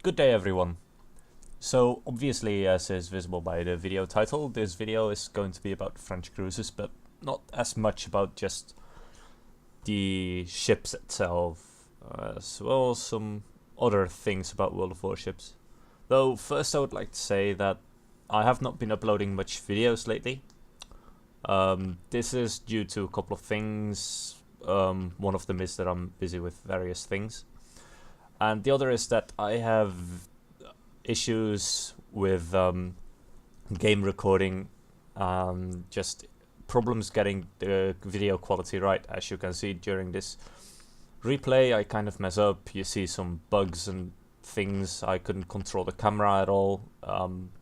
Good day everyone. So obviously, as is visible by the video title, this video is going to be about French cruises, but not as much about just the ships itself, as well as some other things about World of Warships. Though first I would like to say that I have not been uploading much videos lately. This is due to a couple of things. One of them is that I'm busy with various things. And the other is that I have issues with game recording, just problems getting the video quality right. As you can see during this replay, I kind of mess up. You see some bugs and things. I couldn't control the camera at all,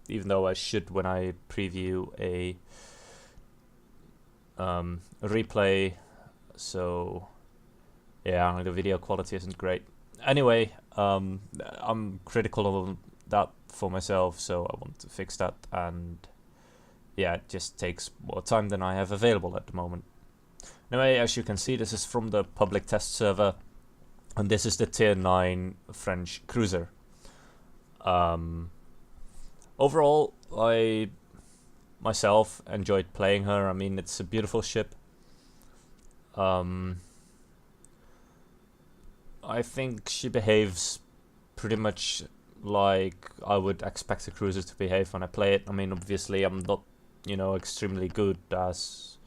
even though I should when I preview a replay. So yeah, the video quality isn't great. Anyway, I'm critical of that for myself, so I want to fix that, and yeah, it just takes more time than I have available at the moment. Anyway, as you can see, this is from the public test server, and this is the tier 9 French cruiser. Overall, I myself enjoyed playing her. I mean, it's a beautiful ship. I think she behaves pretty much like I would expect a cruiser to behave when I play it. I mean, obviously I'm not, extremely good, as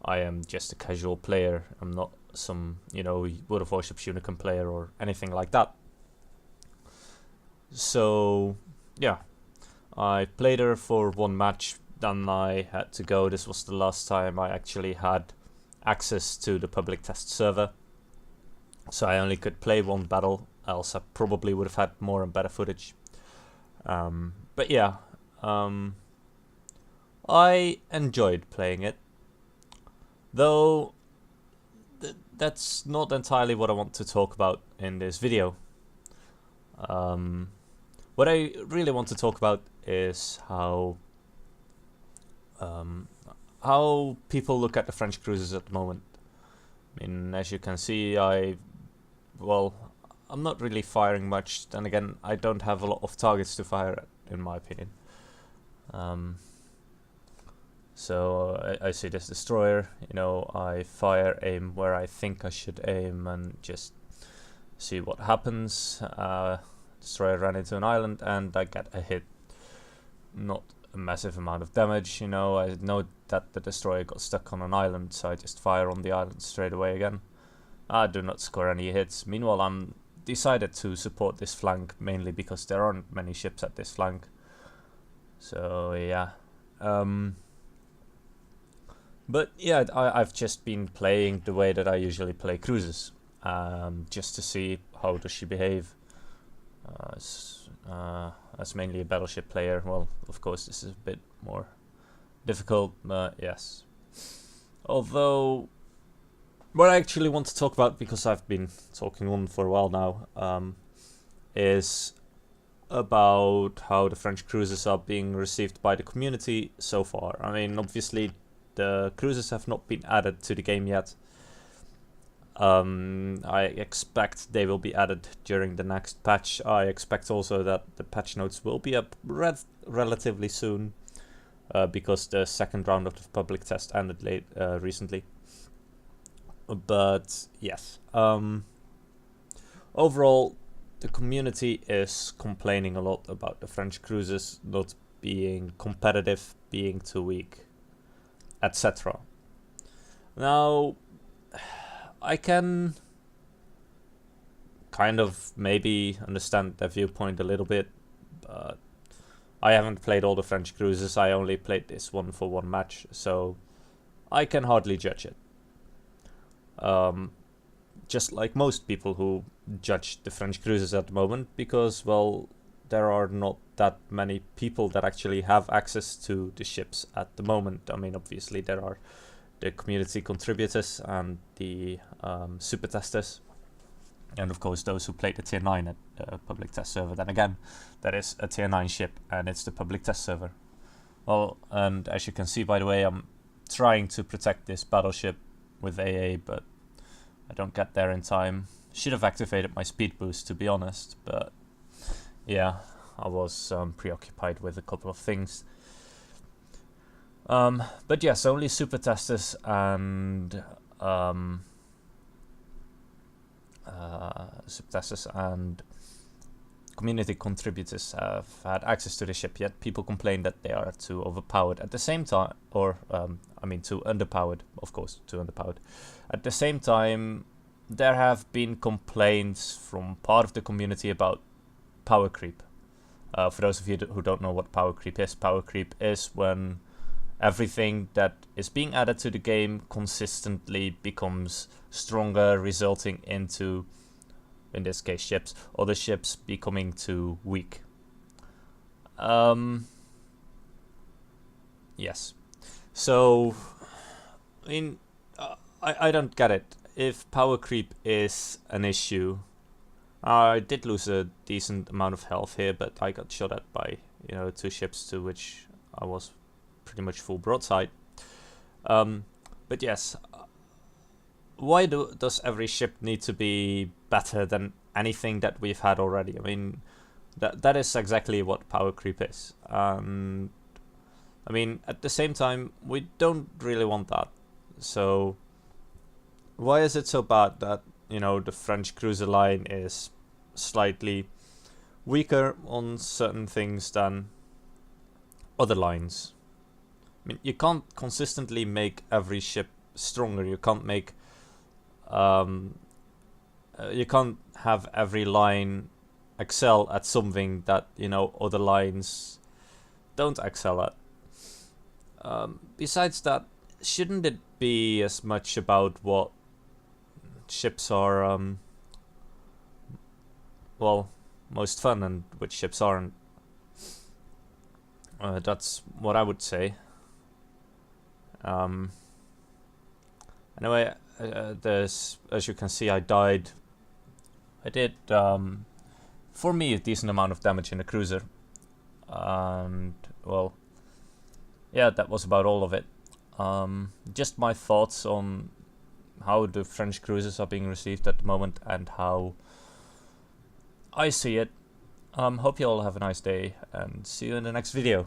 I am just a casual player. I'm not some, World of Warships Unicum player or anything like that. So, yeah, I played her for one match, then I had to go. This was the last time I actually had access to the public test server. So I only could play one battle, else I probably would have had more and better footage. But yeah, I enjoyed playing it. Though, that's not entirely what I want to talk about in this video. What I really want to talk about is how people look at the French cruisers at the moment. I mean, as you can see, I'm not really firing much. Then again, I don't have a lot of targets to fire at, in my opinion. So I see this destroyer, I aim where I think I should aim and just see what happens. Destroyer ran into an island and I get a hit. Not a massive amount of damage, I know that the destroyer got stuck on an island, so I just fire on the island straight away again. I do not score any hits. Meanwhile, I'm decided to support this flank, mainly because there aren't many ships at this flank. So yeah. But yeah, I've just been playing the way that I usually play cruises, just to see how does she behave. As mainly a battleship player, well, of course this is a bit more difficult, but yes. Although, what I actually want to talk about, because I've been talking on for a while now, is about how the French cruisers are being received by the community so far. I mean, obviously the cruisers have not been added to the game yet. I expect they will be added during the next patch. I expect also that the patch notes will be up relatively soon, because the second round of the public test ended recently. But yes, overall the community is complaining a lot about the French cruisers not being competitive, being too weak, etc. Now, I can kind of maybe understand their viewpoint a little bit, but I haven't played all the French cruisers. I only played this one for one match, so I can hardly judge it. Just like most people who judge the French cruisers at the moment, because, well, there are not that many people that actually have access to the ships at the moment. I mean, obviously there are the community contributors and the super testers, and of course those who played the tier 9 at the public test server. Then again, that is a tier 9 ship and it's the public test server. Well, and as you can see, by the way, I'm trying to protect this battleship with AA, but I don't get there in time. Should have activated my speed boost, to be honest, but yeah, I was preoccupied with a couple of things. But yes, only super testers and community contributors have had access to the ship, yet people complain that they are too overpowered. At the same time, or I mean too underpowered, of course, too underpowered. At the same time, there have been complaints from part of the community about power creep. For those of you who don't know what power creep is when everything that is being added to the game consistently becomes stronger, resulting into, in this case, ships, or the ships becoming too weak. Yes. So, I mean, I don't get it. If power creep is an issue, I did lose a decent amount of health here, but I got shot at by, 2 ships to which I was pretty much full broadside. But yes, why does every ship need to be better than anything that we've had already? I mean, that is exactly what power creep is. And I mean, at the same time, we don't really want that. So why is it so bad that, the French cruiser line is slightly weaker on certain things than other lines? I mean, you can't consistently make every ship stronger. You can't make you can't have every line excel at something that other lines don't excel at. Besides that, shouldn't it be as much about what ships are most fun and which ships aren't? That's what I would say. Anyway, there's, as you can see, I did for me a decent amount of damage in the cruiser, and well, yeah, that was about all of it. Just my thoughts on how the French cruisers are being received at the moment and how I see it. Hope you all have a nice day and see you in the next video.